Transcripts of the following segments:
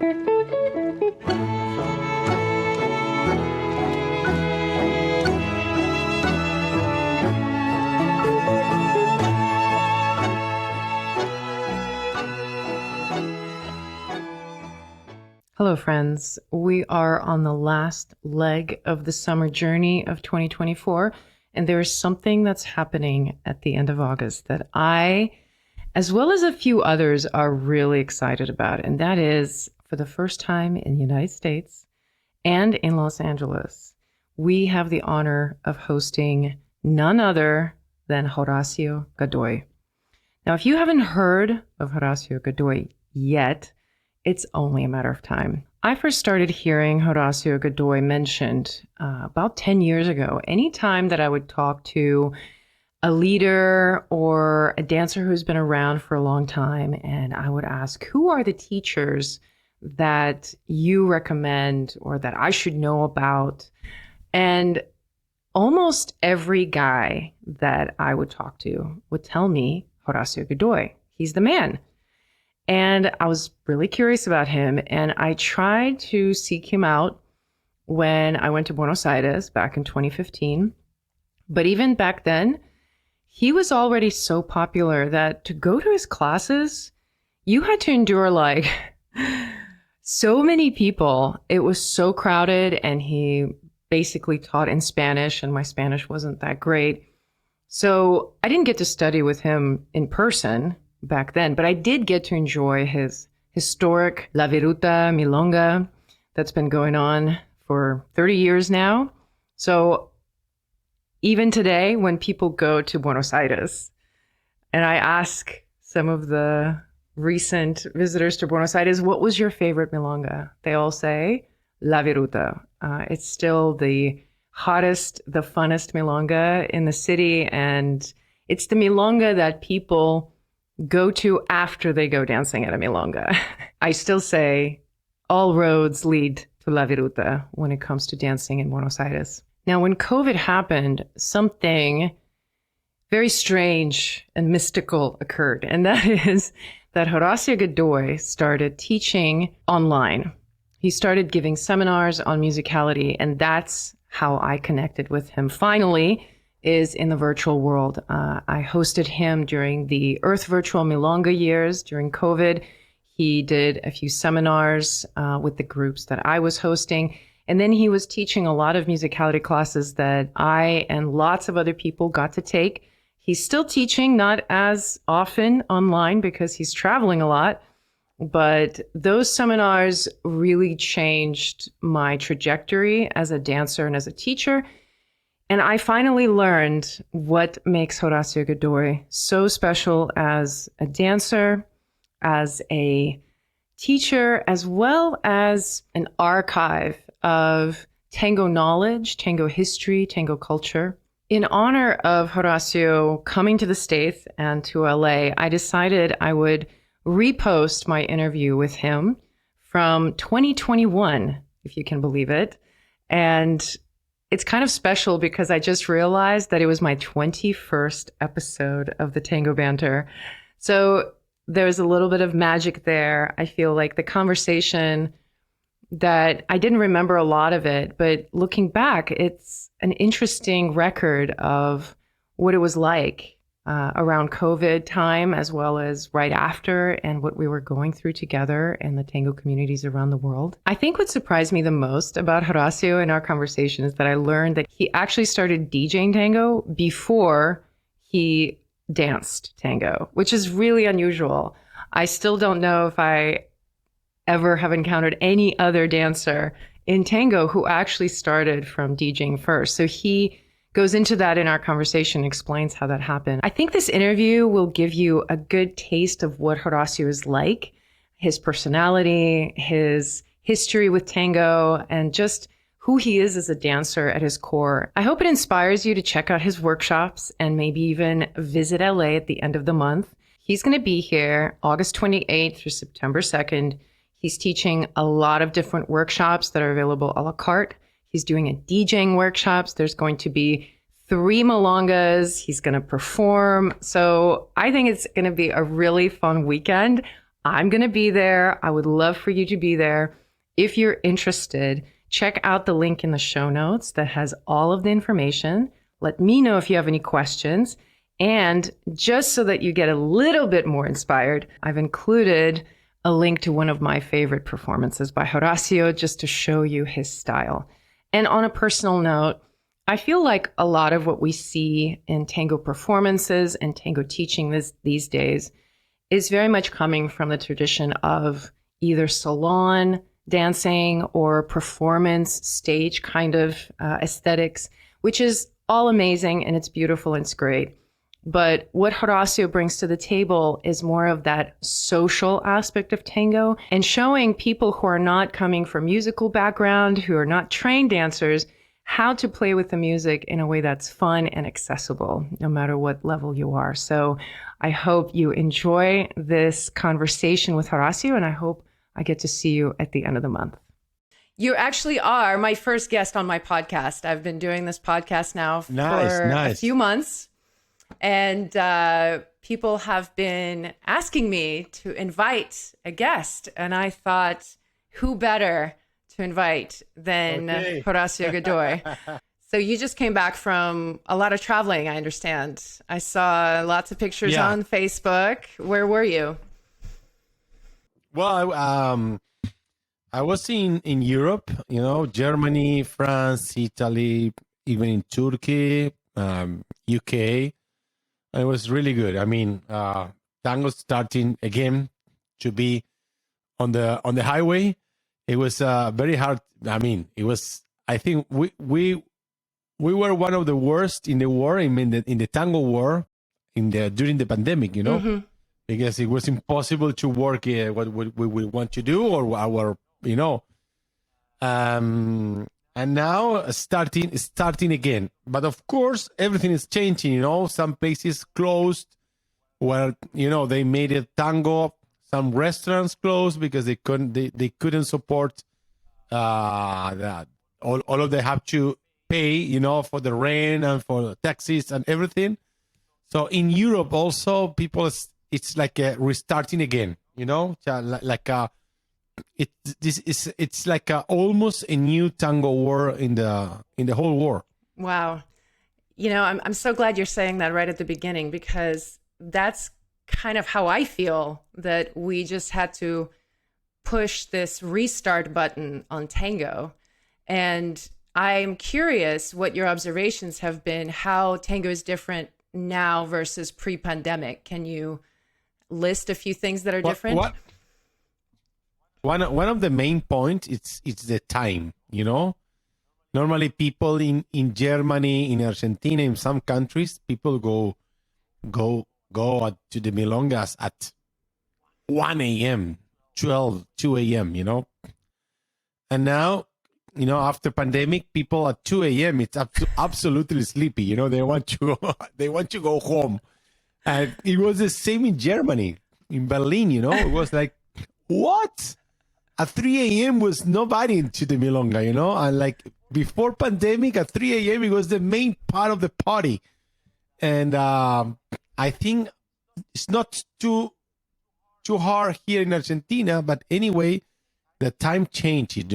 Hello, friends. We are on the last leg of the summer journey of 2024, and there is something that's happening at the end of August that I, as well as a few others, are really excited about, and that is, for the first time in the United States and in Los Angeles, we have the honor of hosting none other than Horacio Godoy. Now, if you haven't heard of Horacio Godoy yet, it's only a matter of time. I first started hearing Horacio Godoy mentioned about 10 years ago. Anytime that I would talk to a leader or a dancer who's been around for a long time, and I would ask, who are the teachers that you recommend or that I should know about? And almost every guy that I would talk to would tell me Horacio Godoy. He's the man. And I was really curious about him, and I tried to seek him out when I went to Buenos Aires back in 2015. But even back then, he was already so popular that to go to his classes, you had to endure like so many people. It was so crowded, and he basically taught in Spanish, and my Spanish wasn't that great. So I didn't get to study with him in person back then, but I did get to enjoy his historic La Viruta Milonga that's been going on for 30 years now. So even today, when people go to Buenos Aires, and I ask some of the recent visitors to Buenos Aires, what was your favorite milonga? They all say La Viruta. It's still the hottest, the funnest milonga in the city, and it's the milonga that people go to after they go dancing at a milonga. I still say all roads lead to La Viruta when it comes to dancing in Buenos Aires. Now, when COVID happened, something very strange and mystical occurred, and that is that Horacio Godoy started teaching online. He started giving seminars on musicality, and that's how I connected with him finally, is in the virtual world. I hosted him during the Earth Virtual Milonga years during COVID. He did a few seminars with the groups that I was hosting. And then he was teaching a lot of musicality classes that I and lots of other people got to take. He's still teaching, not as often online because he's traveling a lot. But those seminars really changed my trajectory as a dancer and as a teacher. And I finally learned what makes Horacio Godoy so special as a dancer, as a teacher, as well as an archive of tango knowledge, tango history, tango culture. In honor of Horacio coming to the States and to LA, I decided I would repost my interview with him from 2021, if you can believe it. And it's kind of special because I just realized that it was my 21st episode of the Tango Banter. So there's a little bit of magic there. I feel like the conversation that I didn't remember a lot of it, but looking back, it's an interesting record of what it was like around COVID time, as well as right after, and what we were going through together in the tango communities around the world. I think what surprised me the most about Horacio in our conversation is that I learned that he actually started DJing tango before he danced tango, which is really unusual. I still don't know if I ever have encountered any other dancer in tango who actually started from DJing first. So he goes into that in our conversation, explains how that happened. I think this interview will give you a good taste of what Horacio is like, his personality, his history with tango, and just who he is as a dancer at his core. I hope it inspires you to check out his workshops and maybe even visit LA at the end of the month. He's going to be here August 28th through September 2nd. He's teaching a lot of different workshops that are available a la carte. He's doing a DJing workshops. There's going to be 3 milongas. He's going to perform. So I think it's going to be a really fun weekend. I'm going to be there. I would love for you to be there. If you're interested, check out the link in the show notes that has all of the information. Let me know if you have any questions. And just so that you get a little bit more inspired, I've included a link to one of my favorite performances by Horacio just to show you his style. And on a personal note, I feel like a lot of what we see in tango performances and tango teaching these days is very much coming from the tradition of either salon dancing or performance stage kind of aesthetics, which is all amazing and it's beautiful and it's great. But what Horacio brings to the table is more of that social aspect of tango and showing people who are not coming from musical background, who are not trained dancers, how to play with the music in a way that's fun and accessible, no matter what level you are. So I hope you enjoy this conversation with Horacio, and I hope I get to see you at the end of the month. You actually are my first guest on my podcast. I've been doing this podcast now for a few months. And people have been asking me to invite a guest. And I thought, who better to invite than Horacio Godoy? So you just came back from a lot of traveling, I understand. I saw lots of pictures on Facebook. Where were you? Well, I was in Europe, Germany, France, Italy, even in Turkey, UK. It was really good. I mean, tango starting again to be on the highway. It was very hard. I mean, it was. I think we were one of the worst in the war. I mean, in the tango war, during the pandemic. Mm-hmm. Because it was impossible to work what we want to do or our and now starting again. But of course, everything is changing. Some places closed where they made it tango. Some restaurants closed because they couldn't support that. All of them have to pay for the rent and for the taxis and everything. So in Europe also, it's like restarting again. It's like almost a new tango war in the whole war. Wow. I'm so glad you're saying that right at the beginning, because that's kind of how I feel, that we just had to push this restart button on tango. And I'm curious what your observations have been, how tango is different now versus pre-pandemic. Can you list a few things that are different? One of the main points it's the time. Normally people in Germany, in Argentina, in some countries, people go to the milongas at 1 a.m., 2 a.m. And now after pandemic, people at 2 a.m. it's absolutely sleepy. They want to go home. And it was the same in Germany, in Berlin. It was like, what? At 3 a.m. was nobody to the milonga, and like before pandemic, at 3 a.m. it was the main part of the party. And I think it's not too hard here in Argentina, but anyway, the time changed.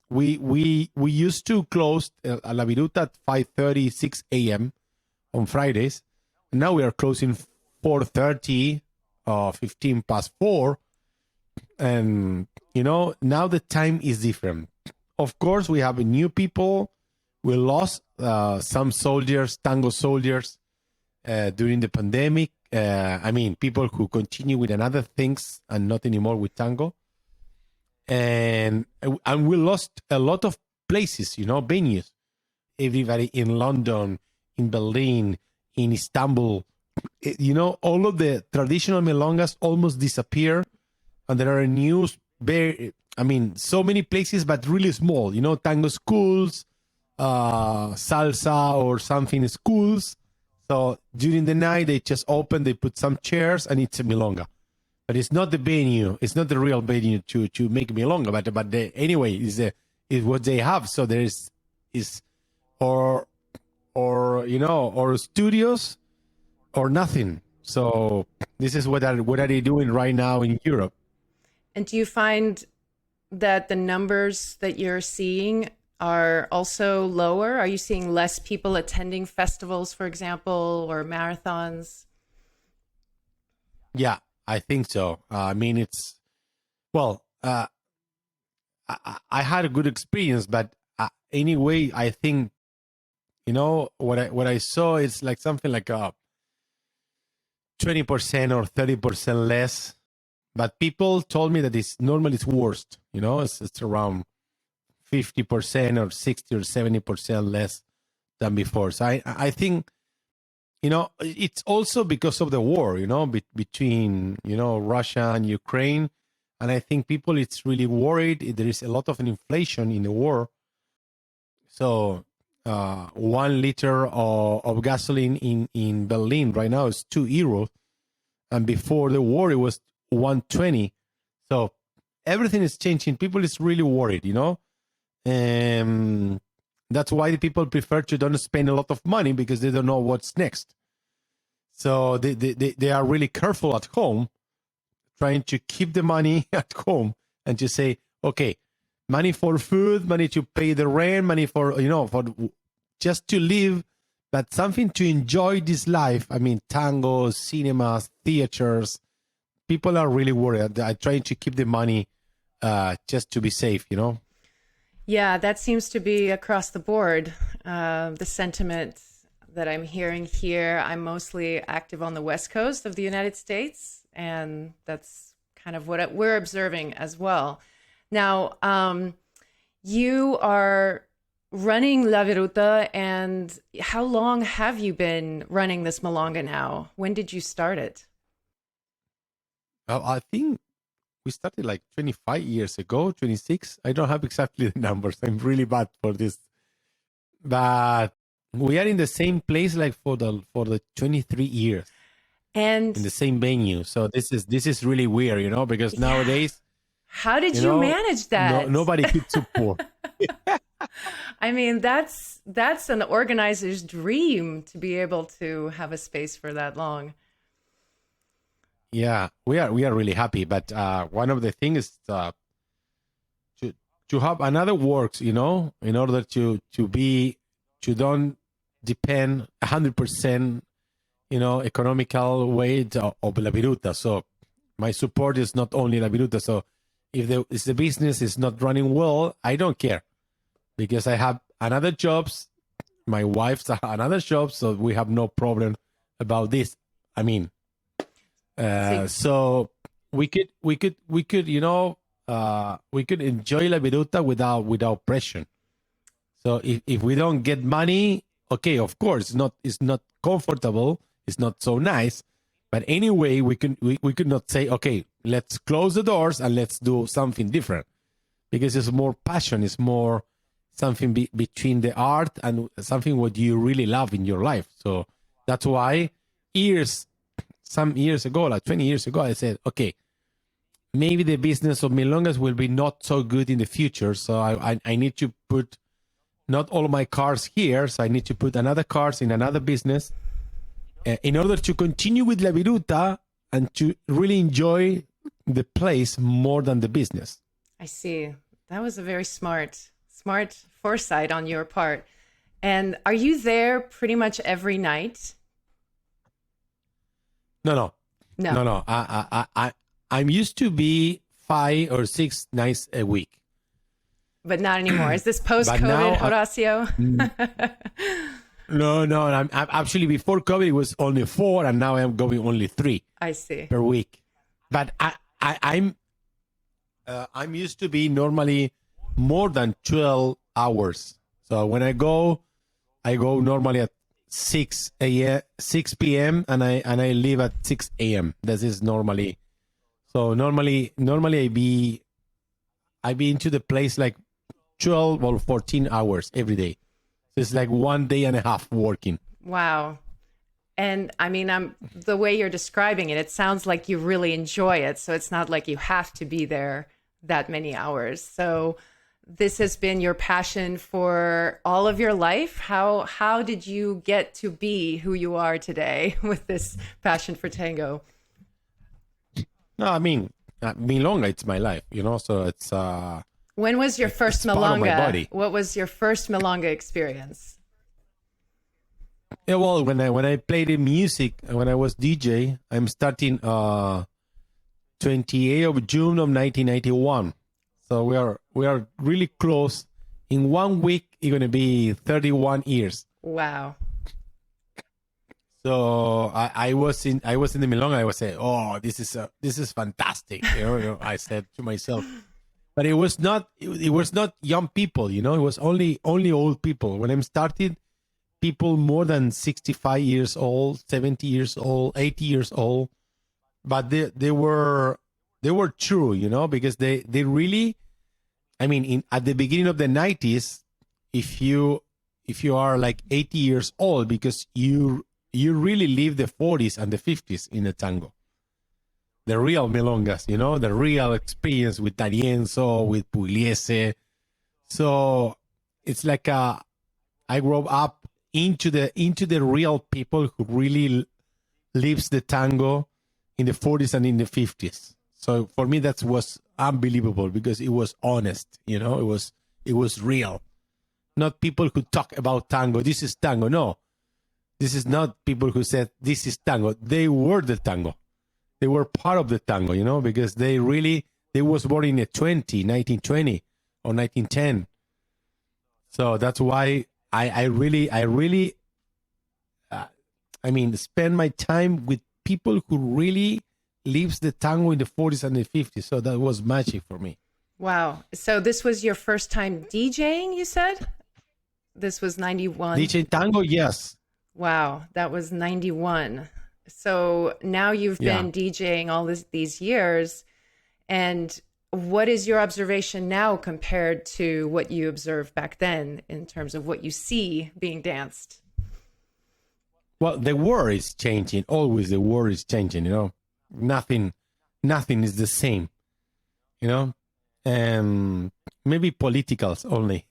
We used to close La Viruta at 5:30, 6 a.m. on Fridays. And now we are closing 4:30, 15 past 4. And now the time is different. Of course, we have new people. We lost some soldiers, tango soldiers, during the pandemic. People who continue with another things and not anymore with tango. And we lost a lot of places, venues. Everybody in London, in Berlin, in Istanbul, all of the traditional milongas almost disappear. And there are new, so many places, but really small, tango schools, salsa or something schools. So during the night, they just open, they put some chairs, and it's a milonga. But it's not the venue. It's not the real venue to make milonga. But anyway, is what they have. So there is or studios or nothing. So this is what are they doing right now in Europe? And do you find that the numbers that you're seeing are also lower? Are you seeing less people attending festivals, for example, or marathons? Yeah, I think so. I mean, it's well. I had a good experience, but anyway, I think what I saw is like something like a 20% or 30% less. But people told me that it's normally it's worst. It's around 50% or 60 or 70% less than before. So I think it's also because of the war. Between Russia and Ukraine, and I think people it's really worried. There is a lot of inflation in the war. So 1 liter of gasoline in Berlin right now is €2, and before the war it was 120. So everything is changing. People is really worried, and that's why the people prefer to don't spend a lot of money, because they don't know what's next. So they are really careful at home, trying to keep the money at home and to say, okay, money for food, money to pay the rent, money for for just to live, but something to enjoy this life. I mean, tangos, cinemas, theaters. People are really worried. I trying to keep the money just to be safe. Yeah, that seems to be across the board. The sentiment that I'm hearing here. I'm mostly active on the West Coast of the United States, and that's kind of what we're observing as well. Now, you are running La Viruta, and how long have you been running this Milonga now? When did you start it? I think we started like 25 years ago, 26. I don't have exactly the numbers. I'm really bad for this. But we are in the same place like for the 23 years. And in the same venue. So this is really weird, because nowadays, how did you manage that? Nobody could support. I mean, that's an organizer's dream to be able to have a space for that long. Yeah, we are really happy. But one of the things is to have another works, in order to don't depend 100%, economical weight of La Viruta. So my support is not only La Viruta. So if the business is not running well, I don't care, because I have another jobs. My wife's another job, so we have no problem about this. I mean, so we could we could enjoy La Viruta without pressure. So if we don't get money, okay, of course, it's not comfortable, it's not so nice, but anyway, we could not say, okay, let's close the doors and let's do something different, because it's more passion, it's more something between the art and something what you really love in your life. So that's why some years ago, like 20 years ago, I said, okay, maybe the business of Milongas will be not so good in the future. So I need to put not all my cars here. So I need to put another cars in another business in order to continue with La Viruta and to really enjoy the place more than the business. I see. That was a very smart foresight on your part. And are you there pretty much every night? No. I'm used to be 5 or 6 nights a week. But not anymore. Is this post-COVID, Horacio? No. I'm actually, before COVID, it was only 4, and now I'm going only 3. I see. Per week. But I'm used to be normally more than 12 hours. So when I go normally at 6 p.m. and I leave at 6 a.m. This is normally. So normally I be into the place like 12 or 14 hours every day. So it's like 1 day and a half working. Wow. And I mean, the way you're describing it, it sounds like you really enjoy it. So it's not like you have to be there that many hours. So this has been your passion for all of your life. How did you get to be who you are today with this passion for tango? No, I mean, milonga, it's my life, so it's When was your first part of my milonga? body. What was your first milonga experience? Yeah, well, when I played in music, when I was DJ, I'm starting 28th of June of 1991. So we are really close. In 1 week, it's gonna be 31 years. Wow. So I was in the milonga. I was saying, "Oh, this is fantastic." I said to myself, but it was not young people. It was only old people. When I started, people more than 65 years old, 70 years old, 80 years old, but they were true, because they really, I mean, at the beginning of the 90s, if you are like 80 years old, because you really live the 40s and the 50s in the tango, the real milongas, the real experience with D'Arienzo, with Pugliese. So it's like I grew up into the real people who really lives the tango in the 40s and in the 50s. So for me, that was unbelievable because it was honest, it was real. Not people who talk about tango. This is tango. No, this is not people who said this is tango. They were the tango. They were part of the tango, because they was born in 1920 or 1910. So that's why I really spend my time with people who really lives the tango in the 40s and the 50s. So that was magic for me. Wow. So this was your first time DJing, you said? This was 91. DJ tango, yes. Wow, that was 91. So now you've been DJing all these years. And what is your observation now compared to what you observed back then in terms of what you see being danced? Well, the world is changing. Always the world is changing, Nothing is the same, maybe politicals only.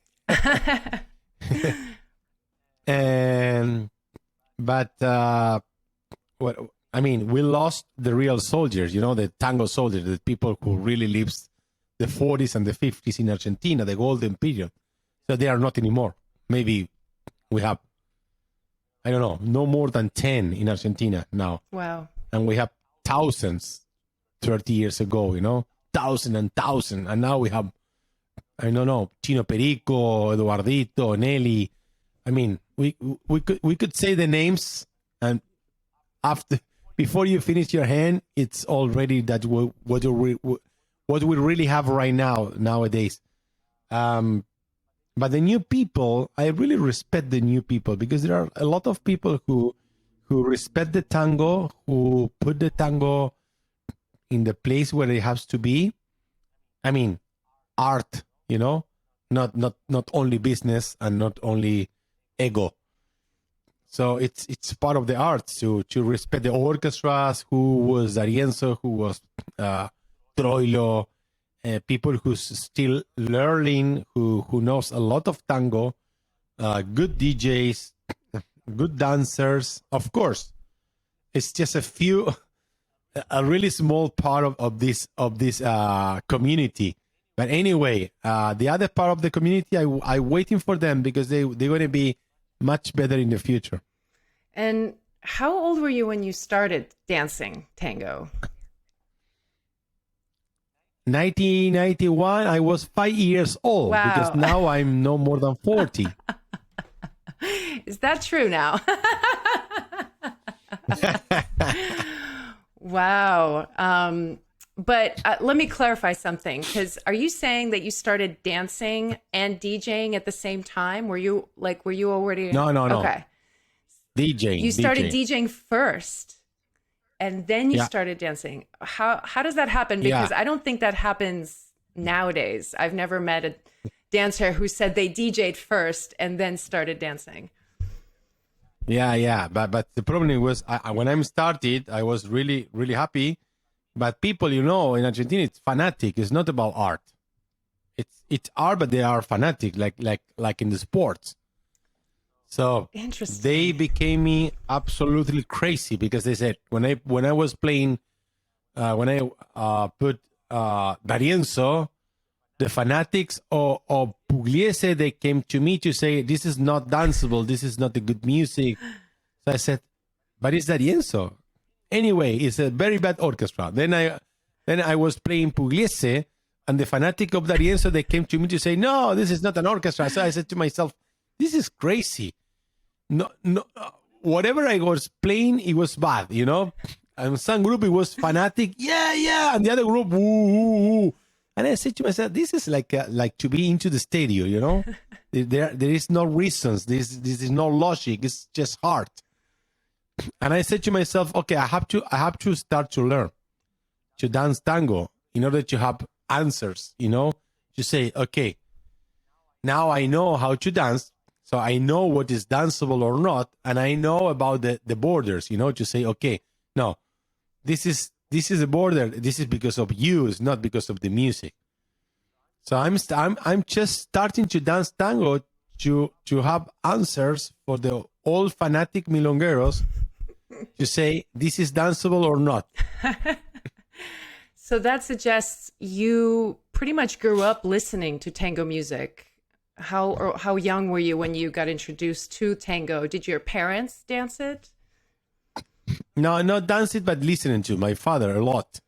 We lost the real soldiers, the tango soldiers, the people who really lives the 40s and the 50s in Argentina, the golden period. So they are not anymore. Maybe we have, I don't know, no more than 10 in Argentina now. Wow. And we have thousands 30 years ago, thousand and thousand. And now we have, I don't know, Chino Perico, Eduardito, Nelly. I mean, we could say the names, and before you finish your hand, it's already that what we really have right now nowadays. But the new people, I really respect the new people because there are a lot of people who respect the tango, who put the tango in the place where it has to be. I mean, art, not only business and not only ego. So it's part of the arts to respect the orchestras, who was D'Arienzo, who was Troilo, people who's still learning, who knows a lot of tango, good DJs, good dancers. Of course, it's just a really small part of this community. But anyway, the other part of the community, I waiting for them because they're going to be much better in the future. And how old were you when you started dancing tango? 1991, I was 5 years old. Wow. Because now I'm no more than 40. Is that true now? Wow. But let me clarify something, because are you saying that you started dancing and DJing at the same time? Were you already? No. Okay. DJing. You started DJing first, and then you started dancing. How does that happen? Because I don't think that happens nowadays. I've never met a dancer who said they DJ'd first and then started dancing. Yeah. But the problem was when I started, I was really, really happy. But people, in Argentina, it's fanatic. It's not about art. It's art, but they are fanatic, like in the sports. So Interesting. they became me absolutely crazy because they said when I was playing, when I put D'Arienzo, the fanatics of Pugliese, they came to me to say, this is not danceable, this is not a good music. So I said, but it's D'Arienzo. Anyway, it's a very bad orchestra. Then I was playing Pugliese, and the fanatic of D'Arienzo, they came to me to say, no, this is not an orchestra. So I said to myself, this is crazy. No, whatever I was playing, it was bad, you know? And some group, it was fanatic, yeah, and the other group, woo. And I said to myself, this is like to be into the stadium, you know? there is no reasons. This is no logic. It's just heart. And I said to myself, okay, I have to start to learn to dance tango in order to have answers, you know? To say, okay, now I know how to dance, so I know what is danceable or not, and I know about the borders, you know? To say, okay, no, this is a border. This is because of you. It's not because of the music. So I'm just starting to dance tango to have answers for the old fanatic milongueros to say this is danceable or not. So that suggests you pretty much grew up listening to tango music. How young were you when you got introduced to tango? Did your parents dance it? No, not dance it, but listening to my father a lot.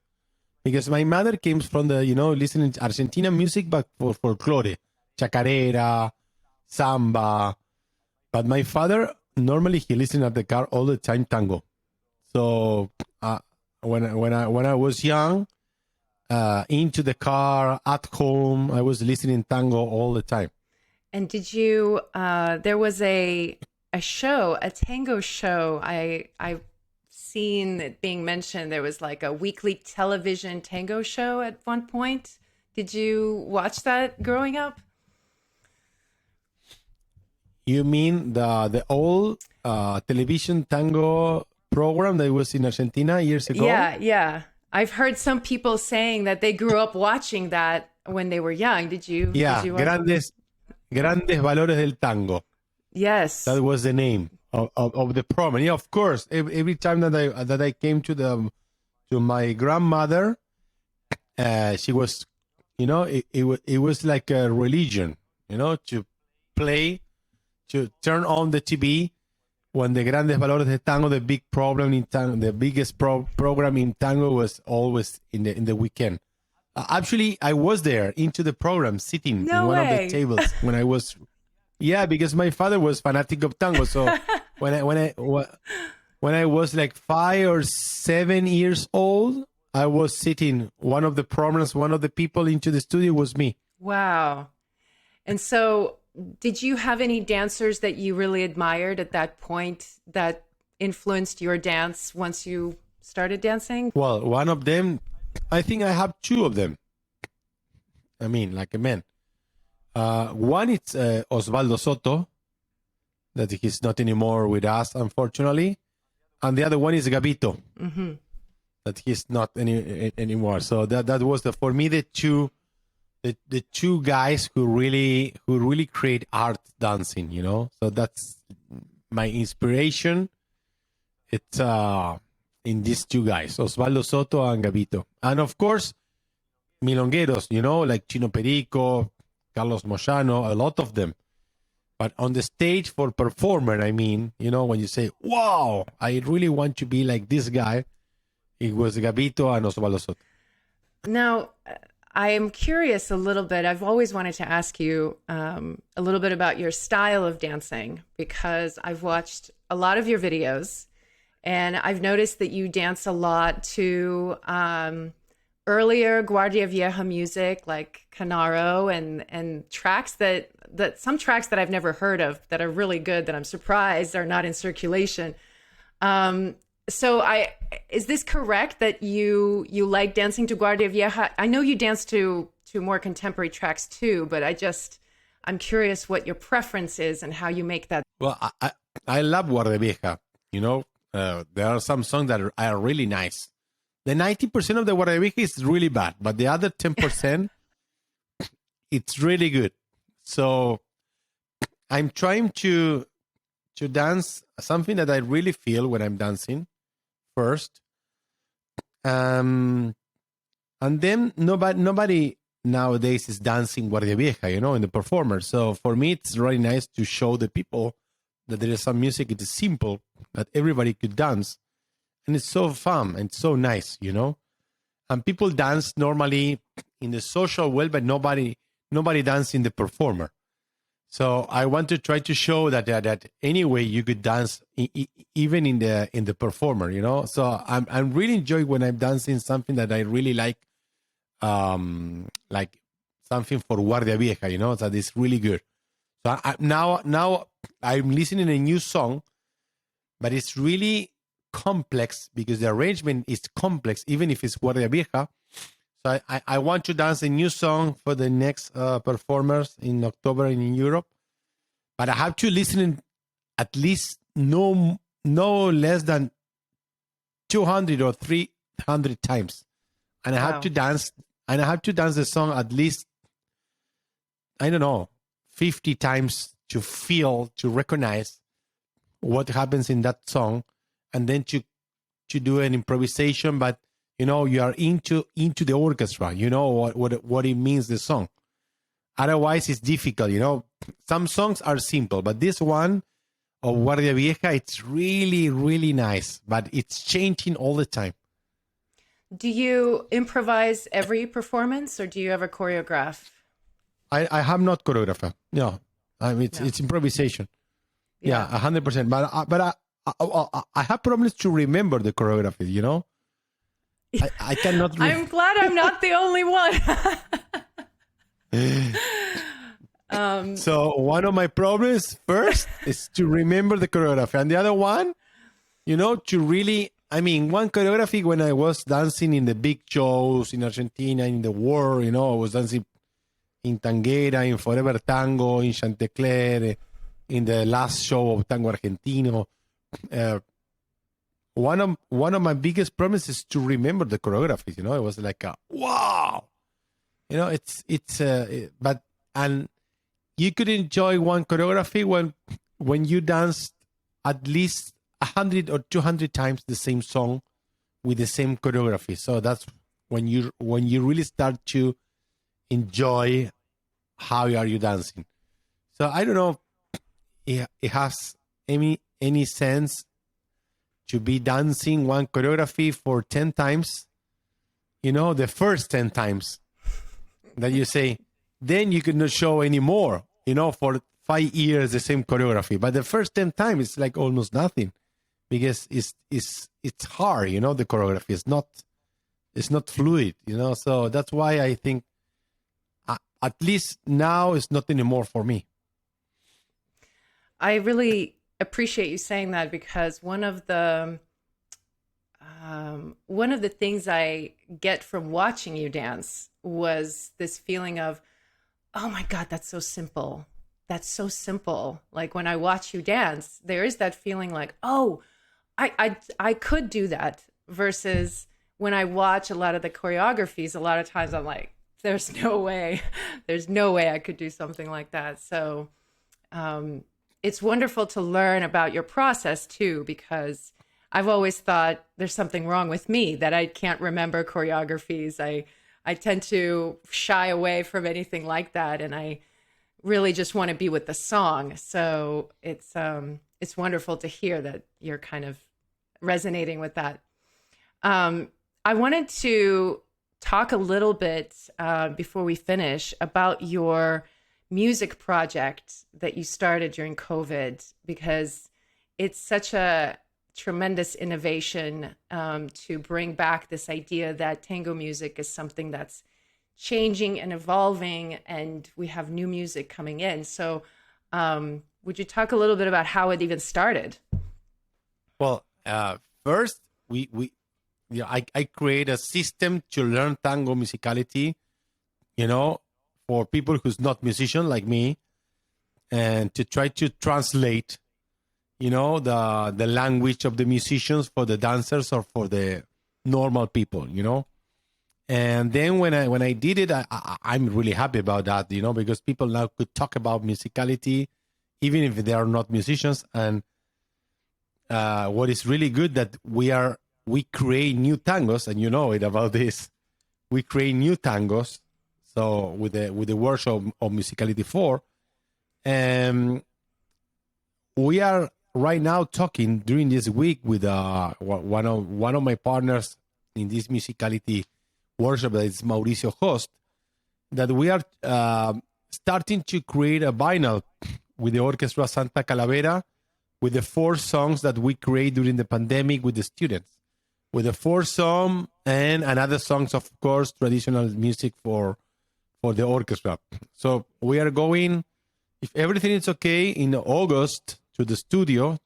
Because my mother came from the, you know, listening to Argentina music, but for folklore, chacarera, samba. But my father, normally he listened at the car all the time tango. So when I was young, into the car, at home, I was listening tango all the time. And did you, there was a show, a tango show, I've seen it being mentioned. There was like a weekly television tango show at one point. Did you watch that growing up? You mean the old television tango program that was in Argentina years ago? Yeah. I've heard some people saying that they grew up watching that when they were young. Did you? Yeah, did you Grandes Valores del Tango. Yes. That was the name of the program. Yeah, of course. Every time that I came to my grandmother, she was, you know, it was like a religion, you know, to play, to turn on the TV when the Grandes Valores del Tango, the big problem in tango, the biggest program in tango was always in the weekend. Actually, I was there into the program, sitting in one of the tables when I was. Yeah, because my father was fanatic of tango. So when I was like 5 or 7 years old, I was sitting. One of the programs, one of the people into the studio was me. Wow. And so, did you have any dancers that you really admired at that point that influenced your dance once you started dancing? Well, one of them, I think I have 2 of them. I mean, like a man. One is Osvaldo Soto, that he's not anymore with us, unfortunately. And the other one is Gabito, that he's not anymore. So that was for me the two guys who really create art dancing, you know. So that's my inspiration. It's in these 2 guys, Osvaldo Soto and Gabito, and of course milongueros, you know, like Chino Perico, Carlos Moyano, a lot of them. But on the stage for performer, I mean, you know, when you say, wow, I really want to be like this guy, it was Gabito and Osvaldo Soto. Now, I am curious a little bit. I've always wanted to ask you a little bit about your style of dancing, because I've watched a lot of your videos and I've noticed that you dance a lot to earlier Guardia Vieja music like Canaro and tracks that some tracks that I've never heard of that are really good, that I'm surprised are not in circulation. So is this correct that you like dancing to Guardia Vieja? I know you dance to more contemporary tracks too, but I'm curious what your preference is and how you make that. Well, I love Guardia Vieja. You know, there are some songs that are really nice. The 90% of the Guardia Vieja is really bad, but the other 10% it's really good. So I'm trying to dance something that I really feel when I'm dancing first. And then nobody nowadays is dancing Guardia Vieja, in the performer. So for me, it's really nice to show the people that there is some music. It is simple, that everybody could dance. And it's so fun and so nice, And people dance normally in the social world, but nobody dance in the performer. So I want to try to show that anyway you could dance even in the performer, So I'm really enjoying when I'm dancing something that I really like something for Guardia Vieja, that is really good. So now I'm listening to a new song, but it's really complex because the arrangement is complex, even if it's Guardia Vieja. So I want to dance a new song for the next performers in October in Europe, but I have to listen at least no less than 200 or 300 times, and I have to dance. And I have to dance the song at least, I don't know, 50 times to recognize what happens in that song, and then to do an improvisation. But you are into the orchestra. You know what it means, the song. Otherwise, it's difficult. Some songs are simple, but this one of Guardia Vieja, it's really, really nice. But it's changing all the time. Do you improvise every performance, or do you ever choreograph? I have not choreographed. No, it's improvisation. Yeah, 100%. But I have problems to remember the choreography. I cannot. I'm glad I'm not the only one. So one of my problems first is to remember the choreography, and the other one, to really. One choreography when I was dancing in the big shows in Argentina, in the world, I was dancing in Tanguera, in Forever Tango, in Chantecler, in the last show of Tango Argentino. One of my biggest problems is to remember the choreography. It was like wow. But you could enjoy one choreography when you dance at least 100 or 200 times the same song with the same choreography. So that's when you really start to enjoy how are you dancing. So I don't know if it has any sense to be dancing one choreography for 10 times, the first 10 times that you say, then you could not show anymore, for 5 years the same choreography. But the first 10 times it's like almost nothing. Because it's hard, the choreography is not fluid, So that's why I think at least now it's not anymore for me. I really appreciate you saying that, because one of the things I get from watching you dance was this feeling of, oh my God, that's so simple. That's so simple. Like when I watch you dance, there is that feeling like, oh, I could do that, versus when I watch a lot of the choreographies, a lot of times I'm like, there's no way I could do something like that. So it's wonderful to learn about your process too, because I've always thought there's something wrong with me that I can't remember choreographies. I tend to shy away from anything like that, and I really just want to be with the song. So it's wonderful to hear that you're kind of resonating with that. I wanted to talk a little bit before we finish about your music project that you started during COVID, because it's such a tremendous innovation to bring back this idea that tango music is something that's changing and evolving, and we have new music coming in. So would you talk a little bit about how it even started? Well, first, I create a system to learn tango musicality, for people who's not musician like me, and to try to translate, the language of the musicians for the dancers or for the normal people, And then when I did it, I'm really happy about that, because people now could talk about musicality, even if they are not musicians. And what is really good that we create new tangos, and you know it about this. We create new tangos. So with the workshop of Musicality 4, we are right now talking during this week with one of my partners in this Musicality workshop, that is Mauricio host, that we are starting to create a vinyl with the Orchestra Santa Calavera, with the 4 songs that we create during the pandemic with the students, with the 4 songs and another songs, of course, traditional music for the orchestra. So we are going, if everything is okay, in August to the studio,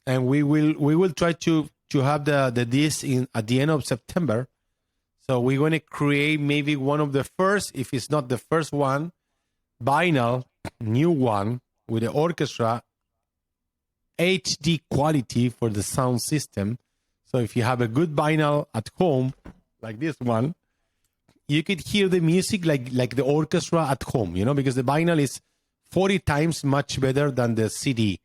and we will try to have the disc at the end of September. So we're going to create maybe one of the first, if it's not the first one, vinyl, new one, with the orchestra, HD quality for the sound system. So if you have a good vinyl at home, like this one, you could hear the music like the orchestra at home, because the vinyl is 40 times much better than the CD.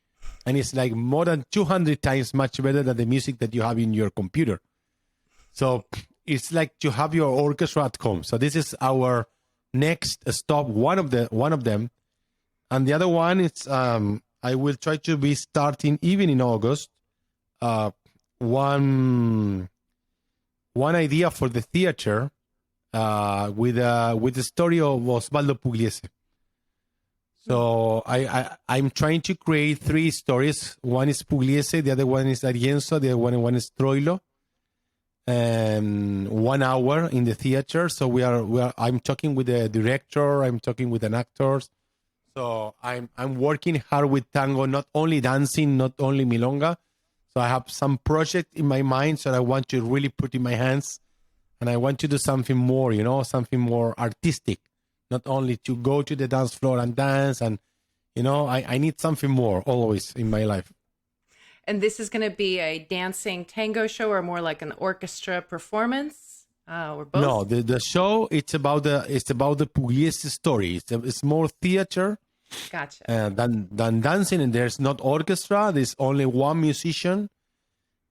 And it's like more than 200 times much better than the music that you have in your computer. So it's like to have your orchestra at home. So this is our next stop, one of them. And the other one is I will try to be starting even in August. One idea for the theater with the story of Osvaldo Pugliese. So I'm trying to create 3 stories. One is Pugliese, the other one is D'Arienzo, the other one is Troilo. And 1 hour in the theater. So I'm talking with the director, I'm talking with an actors. So I'm working hard with tango, not only dancing, not only milonga. So I have some project in my mind, so I want to really put in my hands, and I want to do something more, something more artistic, not only to go to the dance floor and dance. And, I need something more always in my life. And this is going to be a dancing tango show, or more like an orchestra performance, or both? No, the show, it's about the Pugliese story. It's more theater. Gotcha. Than dancing, and there's not orchestra. There's only one musician.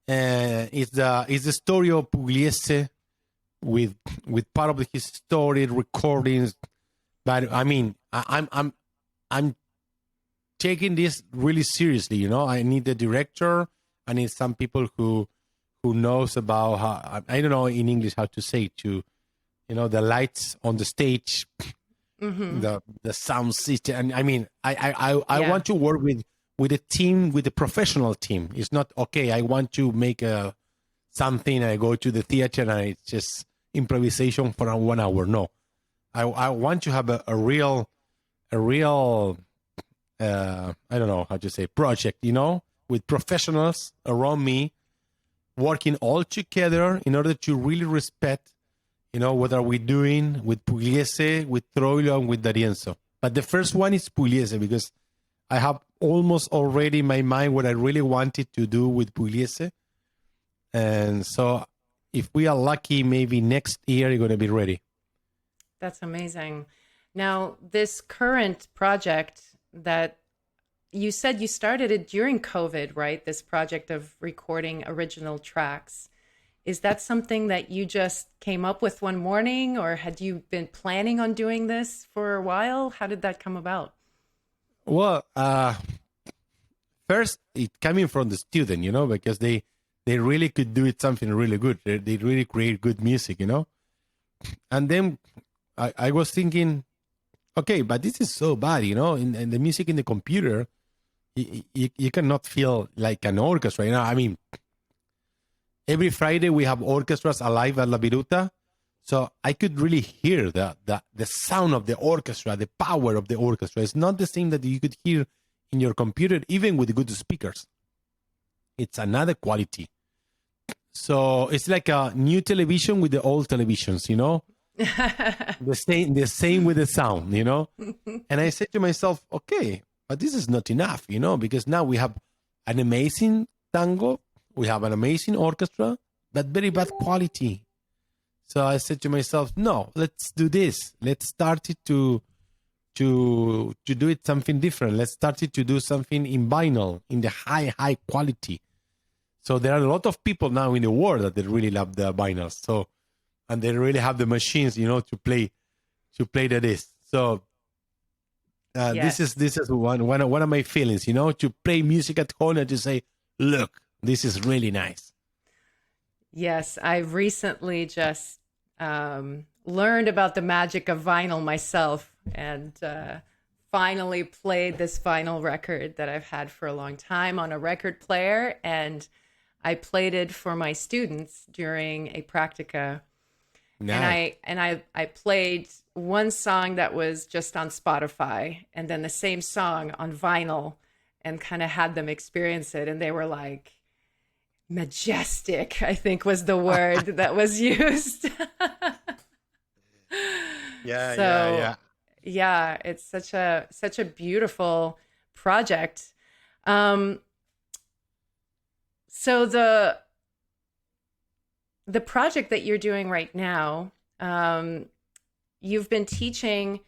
It's the story of Pugliese with part of his story, recordings. But I mean, I'm taking this really seriously. I need the director. I need some people who knows about how, I don't know in English how to say, to the lights on the stage. Mm-hmm. The sound system. And I mean, I want to work with a team, with a professional team. It's not okay. I want to make something. I go to the theater and it's just improvisation for 1 hour. No, I want to have a real I don't know how to say, project. With professionals around me, working all together in order to really respect. What are we doing with Pugliese, with Troilo, and with D'Arienzo? But the first one is Pugliese, because I have almost already in my mind what I really wanted to do with Pugliese. And so if we are lucky, maybe next year, you're going to be ready. That's amazing. Now, this current project that you said you started it during COVID, right? This project of recording original tracks. Is that something that you just came up with one morning, or had you been planning on doing this for a while? How did that come about? Well, first, it coming from the student, because they really could do it something really good. They really create good music, And then I was thinking, okay, but this is so bad, and the music in the computer, you cannot feel like an orchestra, I mean, every Friday we have orchestras alive at La Viruta. So I could really hear the sound of the orchestra, the power of the orchestra. It's not the same that you could hear in your computer, even with good speakers. It's another quality. So it's like a new television with the old televisions, the same with the sound, And I said to myself, okay, but this is not enough, because now we have an amazing tango. We have an amazing orchestra, but very bad quality. So I said to myself, no, let's do this. Let's start it to do it something different. Let's start it to do something in vinyl, in the high quality. So there are a lot of people now in the world that they really love the vinyls. So, and they really have the machines, to play the disc. So Yes. this is one of my feelings, to play music at home and to say, look, this is really nice. Yes, I recently just learned about the magic of vinyl myself, and finally played this vinyl record that I've had for a long time on a record player, and I played it for my students during a practica. Nice. And I played one song that was just on Spotify, and then the same song on vinyl, and kind of had them experience it, and they were like, majestic, I think was the word that was used. Yeah, it's such a beautiful project. So the project that you're doing right now, you've been teaching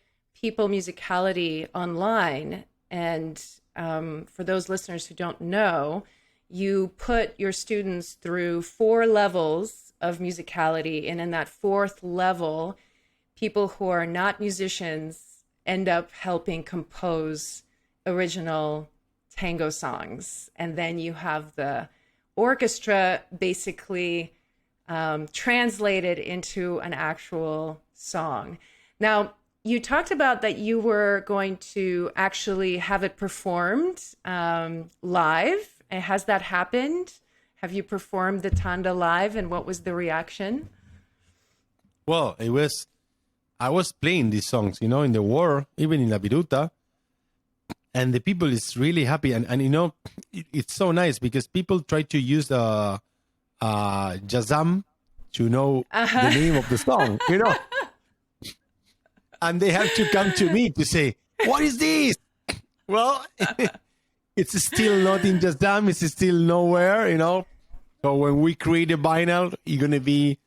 people musicality online, and for those listeners who don't know, you put your students through 4 levels of musicality, and in that 4th level, people who are not musicians end up helping compose original tango songs. And then you have the orchestra basically translated into an actual song. Now, you talked about that you were going to actually have it performed live. Has that happened? Have you performed the Tanda live, and what was the reaction? Well, I was playing these songs, in the war, even in La Viruta, and the people is really happy. And it's so nice because people try to use Jazam to know the name of the song, and they have to come to me to say, what is this? Well, it's still not in Jazam. It's still nowhere, So when we create a vinyl, you're going to be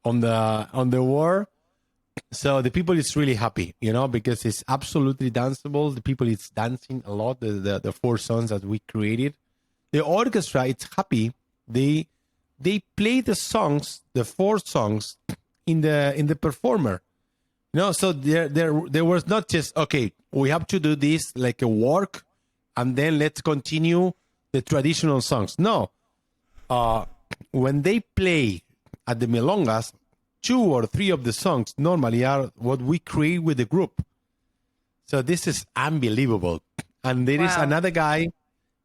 on the war. So the people is really happy, because it's absolutely danceable. The people is dancing a lot. The 4 songs that we created. The orchestra, it's happy. They play the songs, the 4 songs, in the performer. So there was not just, okay, we have to do this like a work, and then let's continue the traditional songs. No. When they play at the milongas, 2 or 3 of the songs normally are what we create with the group. So this is unbelievable. And there is another guy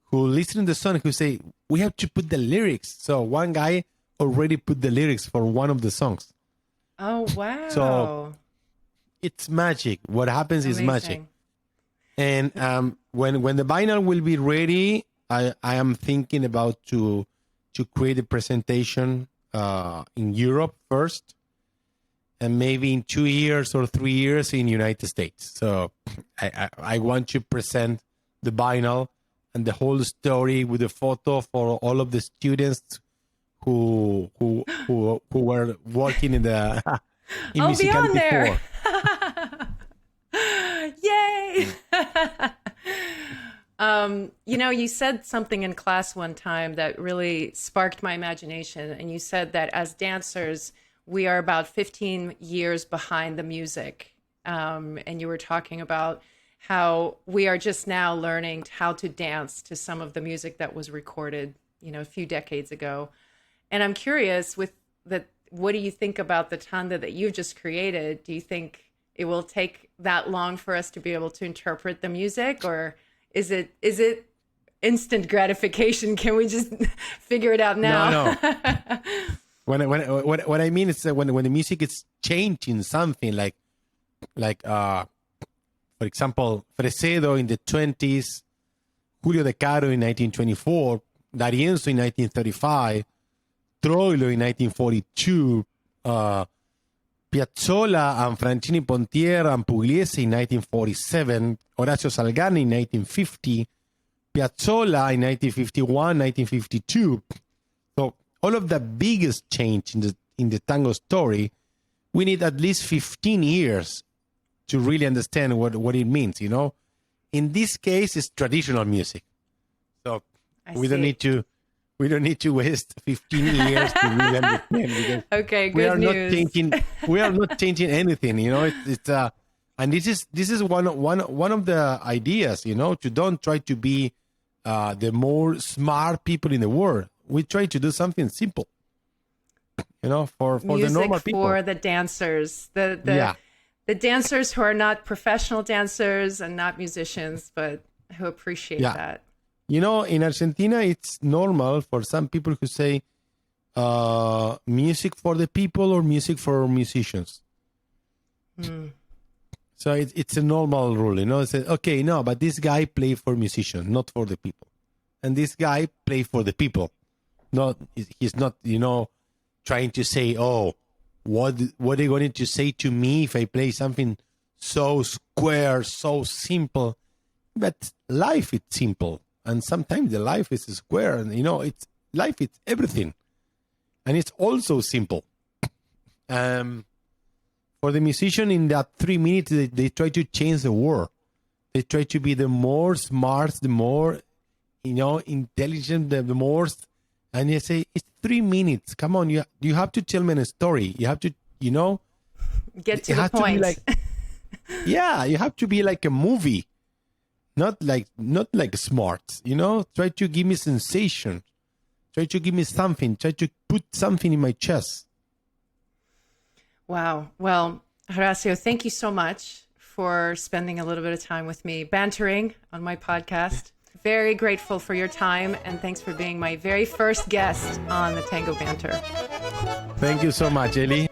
who listens to the song who say, we have to put the lyrics. So one guy already put the lyrics for one of the songs. Oh, wow. So it's magic. What happens is magic. And when the vinyl will be ready, I am thinking about to create a presentation in Europe first, and maybe in 2 years or 3 years in United States. So I want to present the vinyl and the whole story with a photo for all of the students who were working in the in I'll be on there. Yay! You said something in class one time that really sparked my imagination. And you said that as dancers, we are about 15 years behind the music. And you were talking about how we are just now learning how to dance to some of the music that was recorded, a few decades ago. And I'm curious what do you think about the Tanda that you've just created? Do you think it will take that long for us to be able to interpret the music, or is it instant gratification? Can we just figure it out now? No. What I mean is that when the music is changing something like for example, Fresedo in the 20s, Julio De Caro in 1924, D'Arienzo in 1935, Troilo in 1942, Piazzolla and Francini Pontier and Pugliese in 1947, Horacio Salgani in 1950, Piazzolla in 1951, 1952. So all of the biggest change in the tango story we need at least 15 years to really understand what it means, you know. In this case, it's traditional music. So we don't need to waste 15 years to really understand, because okay, we good are news. we are not changing anything, you know. It's and this is one of the ideas, you know, to don't try to be the more smart people in the world. We try to do something simple, you know, for the normal people. For the dancers, the dancers who are not professional dancers and not musicians, but who appreciate that. You know, in Argentina, it's normal for some people who say music for the people or music for musicians. So it's a normal rule, you know. It's okay, no, but this guy play for musicians, not for the people, and this guy play for the people. He's not, you know, trying to say, oh, what are you going to say to me if I play something so square, so simple? But life is simple, and sometimes the life is square, and you know, life is everything, and it's also simple. For the musician, in that 3 minutes, they try to change the world. They try to be the more smart, the more, you know, intelligent, the more. And you say, it's 3 minutes. Come on, you have to tell me a story. You have to, you know, get to the point. You have to be like a movie, not like smart. You know, try to give me sensation. Try to give me something. Try to put something in my chest. Wow. Well, Horacio, thank you so much for spending a little bit of time with me, bantering on my podcast. Very grateful for your time, and thanks for being my very first guest on the Tango Banter. Thank you so much, Ellie.